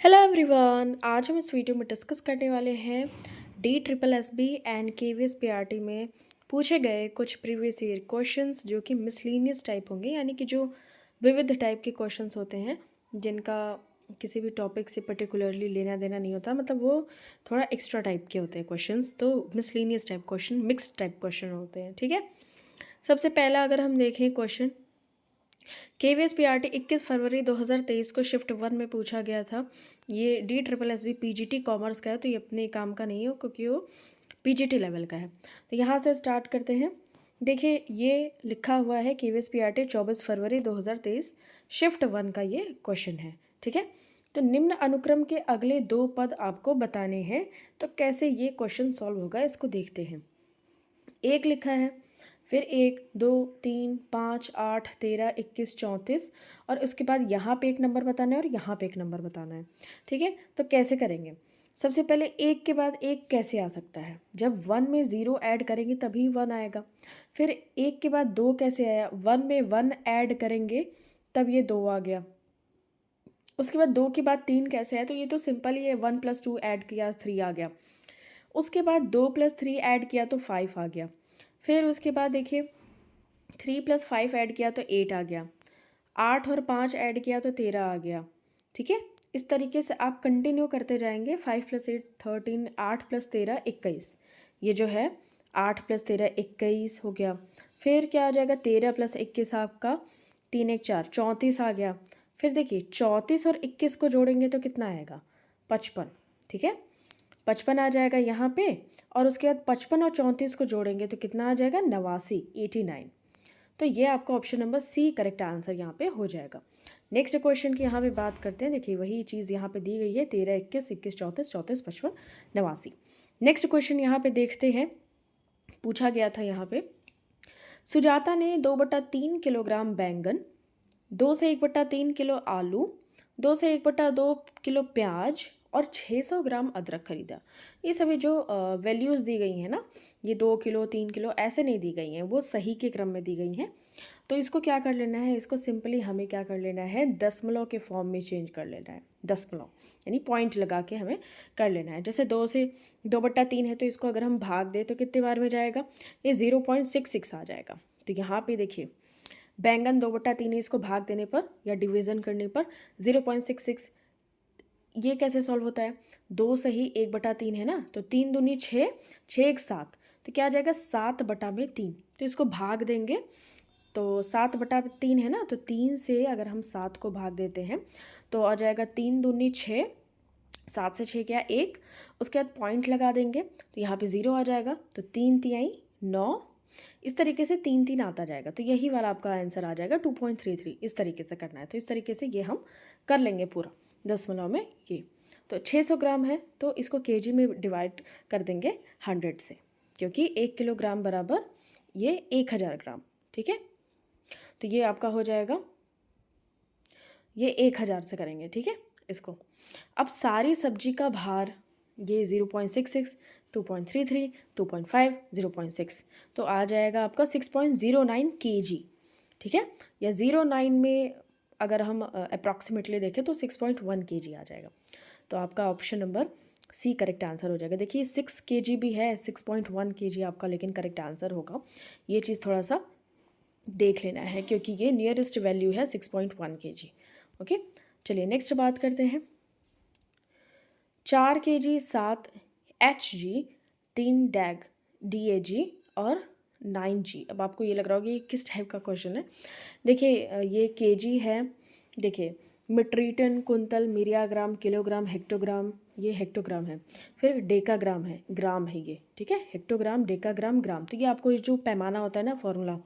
Hello everyone, आज हम इस वीडियो में डिस्कस करने वाले हैं D triple S B and K V S P R T में पूछे गए कुछ प्रीवियस ईयर क्वेश्चंस जो कि मिसलीनियस टाइप होंगे, यानी कि जो विविध टाइप के क्वेश्चंस होते हैं जिनका किसी भी टॉपिक से पर्टिकुलरली लेना देना नहीं होता, मतलब वो थोड़ा एक्स्ट्रा टाइप के होते हैं क्वेश्चंस। तो miscellaneous type question, mixed type question होते हैं। ठीक है, सबसे पहला अगर हम देखें क्वेश्चन, KVSPRT 21 फरवरी 2023 को शिफ्ट 1 में पूछा गया था। ये D triple S B PGT commerce का है, तो ये अपने काम का नहीं हो क्योंकि वो PGT लेवल का है। तो यहाँ से स्टार्ट करते हैं। देखिए, ये लिखा हुआ है KVSPRT 24 फरवरी 2023 शिफ्ट 1 का ये क्वेश्चन है। ठीक है, तो निम्न अनुक्रम के अगले दो पद आपको बताने हैं। तो कैसे ये क्वेश्चन सॉल्व होगा इसको देखते हैं। एक लिखा है, फिर 1 2 3 5 8 13 21 34 और उसके बाद यहाँ पे एक नंबर बताना है और यहाँ पे एक नंबर बताना है। ठीक है, तो कैसे करेंगे? सबसे पहले एक के बाद एक कैसे आ सकता है? जब 1 में 0 ऐड करेंगे तभी 1 आएगा। फिर एक के बाद 2 कैसे आया? 1 में 1 ऐड करेंगे तब ये 2 आ गया। उसके बाद 2 के बाद 3 कैसे है? तो ये तो सिंपल ही है, 1 + 2 ऐड किया 3 आ गया। उसके बाद 2 + 3 ऐड किया तो 5 आ गया। फिर उसके बाद देखिए 3 + 5 ऐड किया तो 8 आ गया। 8 और 5 ऐड किया तो 13 आ गया। ठीक है, इस तरीके से आप कंटिन्यू करते जाएंगे। 5 + 8 13, 8 + 13 21। ये जो है 8 + 13 21 हो गया। फिर क्या आ जाएगा? 13 + 21 आपका 3 1 4 34 आ गया। फिर देखिए 34 और 21 को जोड़ेंगे तो कितना आएगा? 55। ठीक है, 55 आ जाएगा यहाँ पे। और उसके बाद 55 और 34 को जोड़ेंगे तो कितना आ जाएगा? 89, 89। तो ये आपका option number C correct answer यहाँ पे हो जाएगा। नेक्स्ट क्वेश्चन की यहाँ पे बात करते हैं। देखिए वही चीज़ यहाँ पे दी गई है, 13 21 21 34 34 55 89। नेक्स्ट क्वेश्चन यहाँ पे देखते हैं। पूछा गया था यहाँ पे, सुजाता ने 2/3 किलोग्राम बैंगन, 2 से 1/3 किलो आलू, 2 से 1/2 किलो प्याज और 600 ग्राम अदरक खरीदा। ये सभी जो वैल्यूज़ दी गई हैं ना, ये 2 किलो 3 किलो ऐसे नहीं दी गई हैं, वो सही के क्रम में दी गई हैं। तो इसको क्या कर लेना है? इसको सिंपली हमें क्या कर लेना है? दशमलव के फॉर्म में चेंज कर लेना है। दशमलव यानी पॉइंट लगा के हमें कर लेना है। जैसे 2 से 2/3 है तो इसको अगर हम भाग दें तो कितने बार में जाएगा? ये 0.66 आ जाएगा। तो यहाँ पे देखिए बैंगन 2/3 है, इसको भाग देने पर या डिवीज़न करने पर 0.66। ये कैसे सॉल्व होता है? 2 सही 1/3 है ना, तो 3 दूनी 6, 6 1 7, तो क्या आ जाएगा? 7/3। तो इसको भाग देंगे तो 7/3 है ना, तो 3 से अगर हम 7 को भाग देते हैं तो आ जाएगा 3 दूनी 6, 7 से 6 क्या? 1। उसके बाद पॉइंट लगा देंगे तो यहाँ पे 0 आ जाएगा। तो 3 तिहाई 9, इस तरीके से 3 3 आता जाएगा। तो यही वाला आपका आंसर आ जाएगा 2.33। इस तरीके से करना है। तो इस तरीके से ये हम कर लेंगे पूरा दशमलव में। ये तो 600 ग्राम है तो इसको केजी में डिवाइड कर देंगे 100 से, क्योंकि 1 किलोग्राम बराबर ये 1000 ग्राम। ठीक है, तो ये आपका हो जाएगा, ये 1000 से करेंगे। ठीक है, इसको अब सारी सब्जी का भार ये 0.66, 2.33, 2.5, 0.6, तो आ जाएगा आपका 6.09 kg। ठीक है, या 09 में अगर हम अप्रॉक्सीमेटली देखें तो 6.1 kg आ जाएगा। तो आपका option number C correct answer हो जाएगा। देखिए 6 kg भी है, 6.1 kg आपका लेकिन करेक्ट आंसर होगा। ये चीज़ थोड़ा सा देख लेना है क्योंकि ये नियरेस्ट वैल्यू है 6.1 kg। ओके, चलिए नेक्स्ट बात करते हैं। 4 kg 7 Hg 3 डैग DAG और 9G। अब आपको ये लग रहा होगा ये किस टाइप का क्वेश्चन है। देखिए ये kg है, देखिए मीट्रिक टन, कुंतल, मिलियाग्राम, किलोग्राम, हेक्टोग्राम, ये हेक्टोग्राम है। फिर डेकाग्राम है, ग्राम है ये। ठीक है, हेक्टोग्राम, डेकाग्राम, ग्राम। तो ये आपको ये जो पैमाना होता है ना, फॉर्मूला,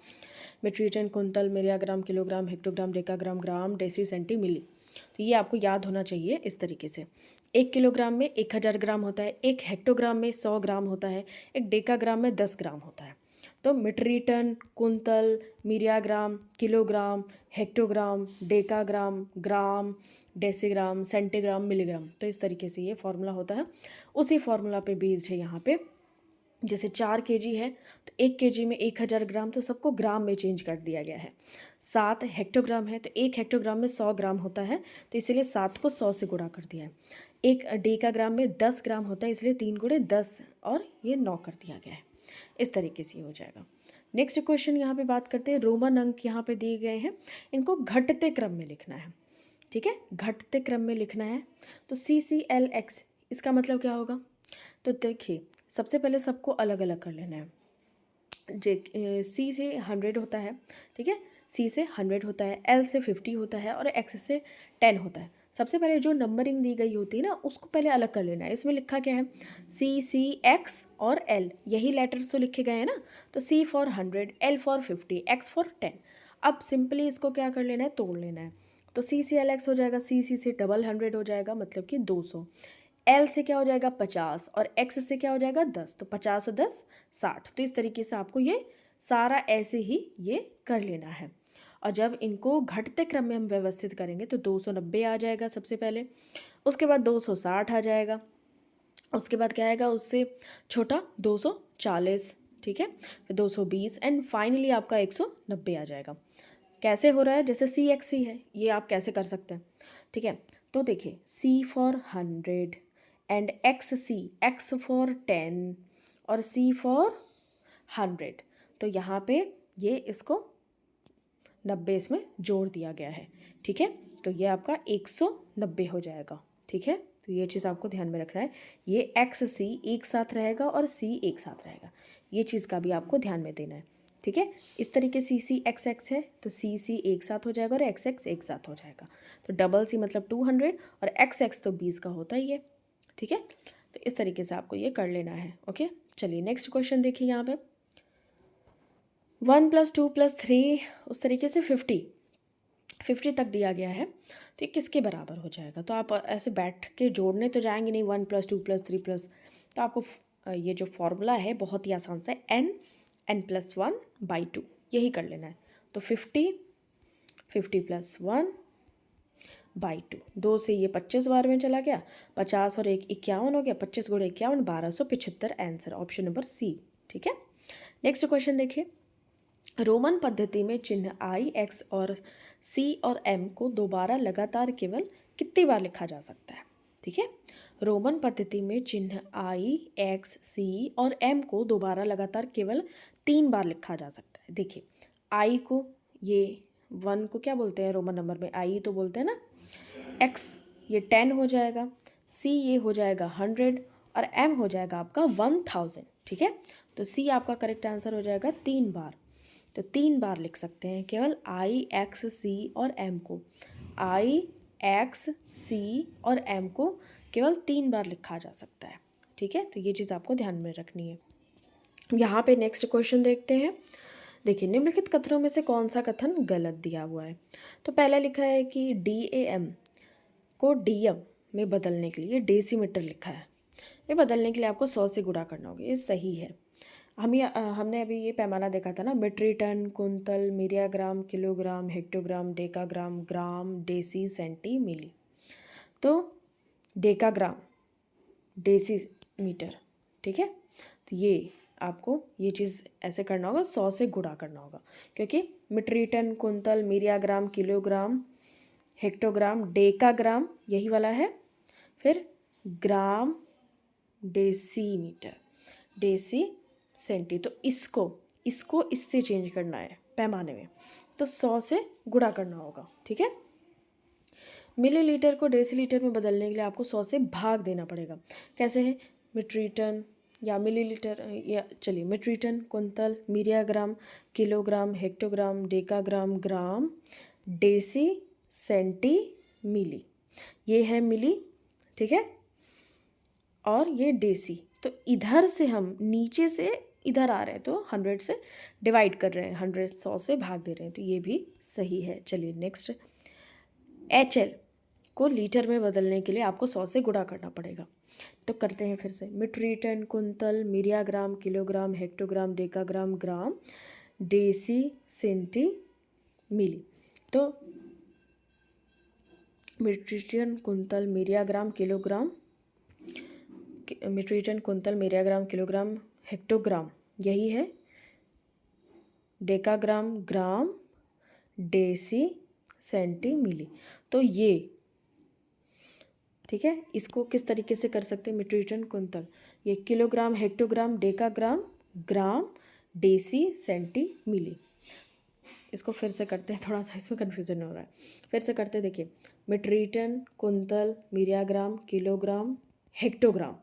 मीट्रिक टन, कुंतल, myriagram, kilogram, hectogram, decagram, gram, deci, centi, milli, तो ये आपको याद होना चाहिए इस तरीके से। 1 किलोग्राम में 1000 ग्राम होता है, 1 हेक्टोग्राम में 100 ग्राम होता है, 1 डेकाग्राम में 10 ग्राम होता है। तो मीट्रिक टन, कुंतल, myriagram, kilogram, hectogram, decagram, gram, decigram, centigram, milligram, तो इस तरीके से ये फॉर्मूला होता है। उसी फॉर्मूला पे बेस्ड है यहाँ पे। जैसे 4 kg है तो 1 kg में 1000 ग्राम, तो सबको ग्राम में चेंज कर दिया गया है। 7 हेक्टोग्राम है, तो 1 हेक्टोग्राम में 100 ग्राम होता है, तो इसीलिए 7 को 100 से गुणा कर दिया है। 1 डेकाग्राम में 10 ग्राम होता है, इसलिए 3 गुणे 10 और ये 9 कर दिया गया है। इस तरीके से हो जाएगा। नेक्स्ट क्वेश्चन यहाँ पे बात करते हैं। रोमन अंक यहाँ पे दिए गए हैं, इनको घटते क्रम में लिखना है। ठीक है, घटते क्रम में लिखना है। तो CCLX इसका मतलब क्या होगा? तो देखिए, सबसे पहले सबको अलग अलग कर लेना है। C से 100 होता है, ठीक है, C से 100 होता है, L से 50 होता है और X से 10 होता है। सबसे पहले जो नंबरिंग दी गई होती है ना, उसको पहले अलग कर लेना है। इसमें लिखा क्या है? CX और L, यही लेटर्स तो लिखे गए हैं ना। तो C for 100, L for 50, X for 10। अब सिंपली इसको क्या कर लेना है? तोड़ लेना है। तो CCLX हो जाएगा, CC से डबल 100 हो जाएगा, मतलब कि 200। L से क्या हो जाएगा? 50, और X से क्या हो जाएगा? 10। तो 50 और 10 60। तो इस तरीके से आपको ये सारा ऐसे ही ये कर लेना है। और जब इनको घटते क्रम में हम व्यवस्थित करेंगे तो 290 आ जाएगा सबसे पहले, उसके बाद 260 आ जाएगा, उसके बाद क्या आएगा उससे छोटा? 240, ठीक है, फिर 220 एंड फाइनली आपका 190 आ जाएगा। कैसे हो रहा है? जैसे CXC है, ये आप कैसे कर सकते हैं? ठीक है, तो देखिए, C for 100 and X for 10 और C फॉर 100। तो यहाँ पे ये इसको 90 इसमें जोड़ दिया गया है, ठीक है। तो ये आपका 190 हो जाएगा, ठीक है। तो ये चीज़ आपको ध्यान में रखना है। ये XC एक साथ रहेगा और C एक साथ रहेगा, ये चीज़ का भी आपको ध्यान में देना है, ठीक है। इस तरीके CCXX है, तो CC एक साथ हो जाएगा और XX एक साथ हो जाएगा। तो डबल C मतलब 200 और XX तो 20 का होता ही है, ठीक है। तो इस तरीके से आपको ये कर लेना है, ओके। चलिए नेक्स्ट क्वेश्चन देखिए यहाँ पे। 1 + 2 + 3 उस तरीके से 50 तक दिया गया है, तो ये किसके बराबर हो जाएगा? तो आप ऐसे बैठ के जोड़ने तो जाएंगे नहीं, 1 + 2 + 3 प्लस, तो आपको ये जो फॉर्मूला है बहुत ही आसान सा है, n+1/2 यही कर लेना है। तो 50 + 1/2, 2 से ये 25 बार में चला गया, 50 और 1 51 हो गया, 25 × 51 1275, आंसर ऑप्शन नंबर C, ठीक है। नेक्स्ट क्वेश्चन देखिए। रोमन पद्धति में चिन्ह I, X और C और M को दोबारा लगातार केवल कितनी बार लिखा जा सकता है? ठीक है, रोमन पद्धति में चिन्ह I, X, C और M को दोबारा लगातार केवल 3 बार लिखा जा सकता है। देखिए, I को, ये 1 को क्या बोलते हैं रोमन नंबर में? I तो बोलते हैं ना। X ये 10 हो जाएगा, C ये हो जाएगा 100 और M हो जाएगा आपका 1000, ठीक है। तो C आपका करेक्ट आंसर हो जाएगा 3 बार। तो 3 बार लिख सकते हैं केवल I, X, C और M को। I, X, C और M को केवल 3 बार लिखा जा सकता है, ठीक है। तो ये चीज़ आपको ध्यान में रखनी है। यहाँ पे नेक्स्ट क्वेश्चन देखते हैं। देखिए, निम्नलिखित कथनों में से कौन सा कथन गलत दिया हुआ है? तो पहला लिखा है कि DAM को DM में बदलने के लिए डेसीमीटर लिखा है, ये बदलने के लिए आपको 100 से गुणा करना होगा, ये सही है। हमने अभी ये पैमाना देखा था ना, मीट्रिक टन, कुंतल, myriagram, kilogram, hectogram, decagram, gram, deci, centi, milli. तो डेकाग्राम, डेसीमीटर, ठीक है। तो ये आपको ये चीज़ ऐसे करना होगा, 100 से गुणा करना होगा, क्योंकि मीट्रिक टन, कुंतल, मिलियाग्राम, किलोग्राम, हेक्टोग्राम, डेकाग्राम यही वाला है, फिर ग्राम, डेसीमीटर, डेसी, सेंटी। तो इसको इससे चेंज करना है पैमाने में, तो 100 से गुणा करना होगा, ठीक है। मिलीलीटर को डेसीलीटर में बदलने के लिए आपको 100 से भाग देना पड़ेगा। कैसे है? मीट्रिक टन या मिलीलीटर, या चलिए मीट्रिक टन, कुंतल, myriagram, kilogram, hectogram, decagram, gram, deci, centi, milli. ये है मिली, ठीक है, और ये डेसी। तो इधर से हम नीचे से इधर आ रहे हैं, तो 100 से डिवाइड कर रहे हैं, 100 से भाग दे रहे हैं, तो ये भी सही है। चलिए नेक्स्ट, HL को लीटर में बदलने के लिए आपको 100 से गुणा करना पड़ेगा। तो करते हैं फिर से, मीट्रिक टन, कुंतल, myriagram, kilogram, hectogram, decagram, gram, deci, centi, milli. तो मीट्रिक टन, कुंतल, मिलियाग्राम, किलोग्राम, मीट्रिक टन, कुंतल, मिलियाग्राम, किलोग्राम, हेक्टोग्राम यही है, decagram, gram, deci centi milli. तो ये ठीक है, इसको किस तरीके से कर सकते हैं, मीट्रिक टन कुंतल, ये kilogram, hectogram, decagram, gram, deci, centi, मिली। इसको फिर से करते हैं, थोड़ा सा इसमें कन्फ्यूजन हो रहा है, फिर से करते हैं। देखिए, मीट्रिक टन, कुंतल, मिलियाग्राम, किलोग्राम, हेक्टोग्राम,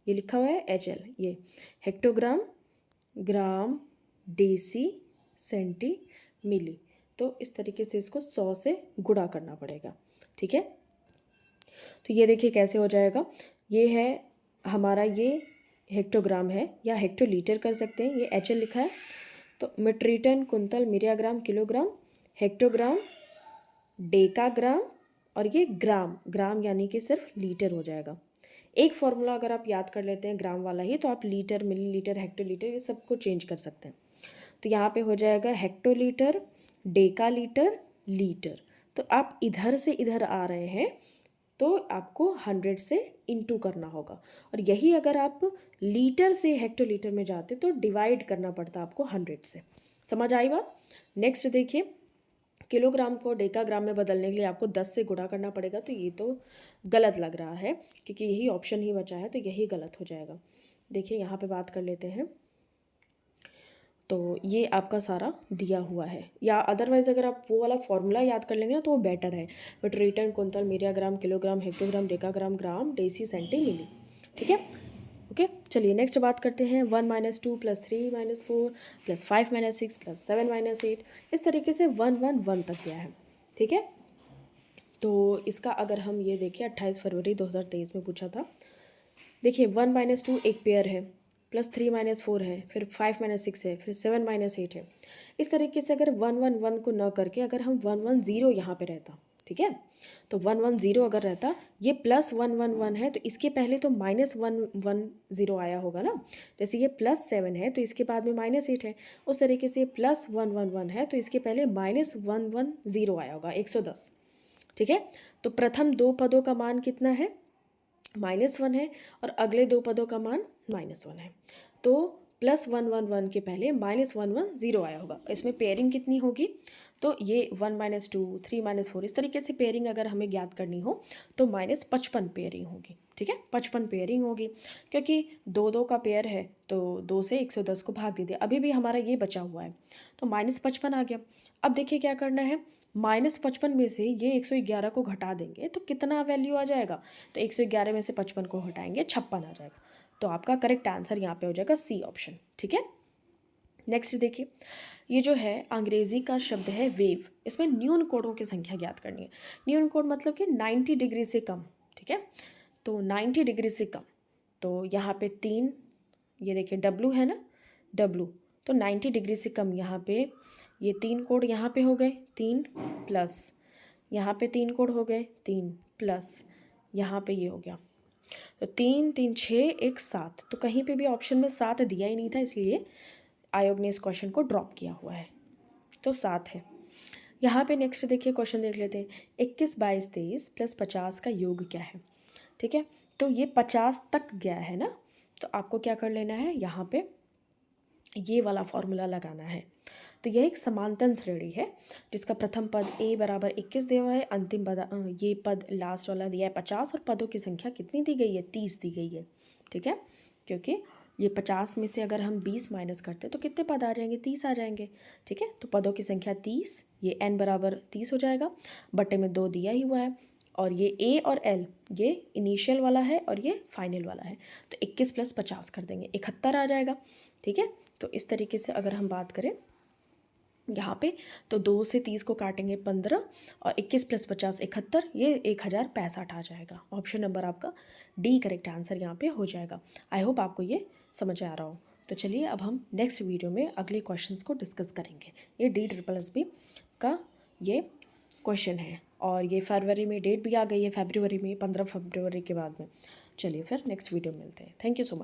ये लिखा हुआ है HL, ये hectogram, gram, deci, centi, milli. तो इस तरीके से इसको 100 से गुणा करना पड़ेगा। ठीक है, तो ये देखिए कैसे हो जाएगा। ये है हमारा, ये हेक्टोग्राम है या हेक्टोलीटर कर सकते हैं, ये HL लिखा है। तो मीट्रिक टन, कुंतल, मिलियाग्राम, किलोग्राम, हेक्टोग्राम, डेकाग्राम, और ये ग्राम, ग्राम यानी कि सिर्फ लीटर हो जाएगा। एक फॉर्मूला अगर आप याद कर लेते हैं ग्राम वाला ही, तो आप लीटर, मिलीलीटर, हेक्टोलीटर ये सबको चेंज कर सकते हैं। तो यहाँ पे हो जाएगा हेक्टोलीटर, डेकालीटर, लीटर। तो आप इधर से इधर आ रहे हैं तो आपको 100 से इंटू करना होगा, और यही अगर आप लीटर से हेक्टोलीटर में जाते तो डिवाइड करना पड़ता आपको 100 से। समझ आई बात। नेक्स्ट देखिए, किलोग्राम को डेकाग्राम में बदलने के लिए आपको 10 से गुणा करना पड़ेगा। तो ये तो गलत लग रहा है, क्योंकि यही ऑप्शन ही बचा है, तो यही गलत हो जाएगा। देखिए यहाँ पे बात कर लेते हैं। तो ये आपका सारा दिया हुआ है, या अदरवाइज़ अगर आप वो वाला फॉर्मूला याद कर लेंगे ना तो वो बेटर है। बट रिटर्न, कुंतल, myriagram, kilogram, hectogram, decagram, gram, deci, centi, milli. ठीक है, ओके। चलिए नेक्स्ट बात करते हैं। 1 - 2 + 3 - 4 + 5 - 6 + 7 - 8, इस तरीके से 1 1 1 तक गया है। ठीक है, तो इसका अगर हम ये देखें, 28 फरवरी 2023 में पूछा था। देखिए 1 - 2 एक पेयर है, +3 - 4 है, फिर 5 - 6 है, फिर 7 - 8 है। इस तरीके से अगर 1 1 1 को न करके अगर हम 1 1 0 यहाँ पे रहता, ठीक है, तो 1 1 0 अगर रहता, ये +1 1 1 है तो इसके पहले तो -1 1 0 आया होगा ना। जैसे ये +7 है तो इसके बाद में -8 है, उस तरीके से +1 1 1 है तो इसके पहले -1 1 0 आया होगा, 110। ठीक है, तो प्रथम दो पदों का मान कितना है, -1 है, और अगले दो पदों का मान -1 है। तो +1 1 1 के पहले -1 1 0 आया होगा। इसमें पेयरिंग कितनी होगी, तो ये 1 - 2 3 - 4 इस तरीके से पेयरिंग अगर हमें ज्ञात करनी हो तो -55 पेयरिंग होगी। ठीक है, 55 पेयरिंग होगी, क्योंकि 2 2 का पेयर है तो 2 से 110 को भाग दीजिए, अभी भी हमारा ये बचा हुआ है, तो -55 आ गया। अब देखिए क्या करना है, -55 में से ये 111 को घटा देंगे तो कितना वैल्यू आ जाएगा, तो 111 में से 55 को हटाएंगे 56 आ जाएगा। तो आपका करेक्ट आंसर यहाँ पे हो जाएगा C ऑप्शन। ठीक है, नेक्स्ट देखिए, ये जो है अंग्रेजी का शब्द है वेव, इसमें न्यून कोणों की संख्या ज्ञात करनी है। न्यून कोण मतलब कि 90 डिग्री से कम। ठीक है, तो 90 डिग्री से कम, तो यहाँ पे 3, ये देखिए W है ना, W, तो 90 डिग्री से कम यहाँ पे ये 3 कोण यहाँ पे हो गए, 3 प्लस यहाँ पे 3 कोण हो गए, 3 प्लस यहाँ पे ये हो गया, तो 3 3 6 1 7, तो कहीं पे भी ऑप्शन में 7 दिया ही नहीं था, इसलिए आयोग ने इस क्वेश्चन को ड्रॉप किया हुआ है, तो 7 है। यहाँ पे नेक्स्ट देखिए क्वेश्चन देख लेते हैं। 21 22 23 + 50 का योग क्या है। ठीक है, तो ये 50 तक गया है ना, तो आपको क्या कर लेना है, यहाँ पे ये वाला फॉर्मूला लगाना है। तो यह एक समांतर श्रेणी है जिसका प्रथम पद a = 21 दिया हुआ है, अंतिम पद ये पद लास्ट वाला दिया है 50, और पदों की संख्या कितनी दी गई है, 30 दी गई है। ठीक है, क्योंकि ये 50 में से अगर हम 20 माइनस करते हैं तो कितने पद आ जाएंगे, 30 आ जाएंगे। ठीक है, तो पदों की संख्या 30, ये n = 30 हो जाएगा, बटे में 2 दिया ही हुआ है, और ये a और l ये इनिशियल वाला है और ये फाइनल वाला है, तो 21 + 50 कर देंगे, 71 आ जाएगा। ठीक है, तो इस तरीके से अगर हम बात करें यहाँ पे, तो 2 से 30 को काटेंगे 15, और 21 + 50 71, ये 1065 आ जाएगा। ऑप्शन नंबर आपका डी करेक्ट आंसर यहाँ पे हो जाएगा। आई होप आपको ये समझ आ रहा हो। तो चलिए अब हम नेक्स्ट वीडियो में अगले क्वेश्चंस को डिस्कस करेंगे। ये DSSB का ये क्वेश्चन है, और ये फरवरी में डेट भी आ गई है, फरवरी में 15 फरवरी के बाद में। चलिए फिर नेक्स्ट वीडियो में मिलते हैं। Thank you so much.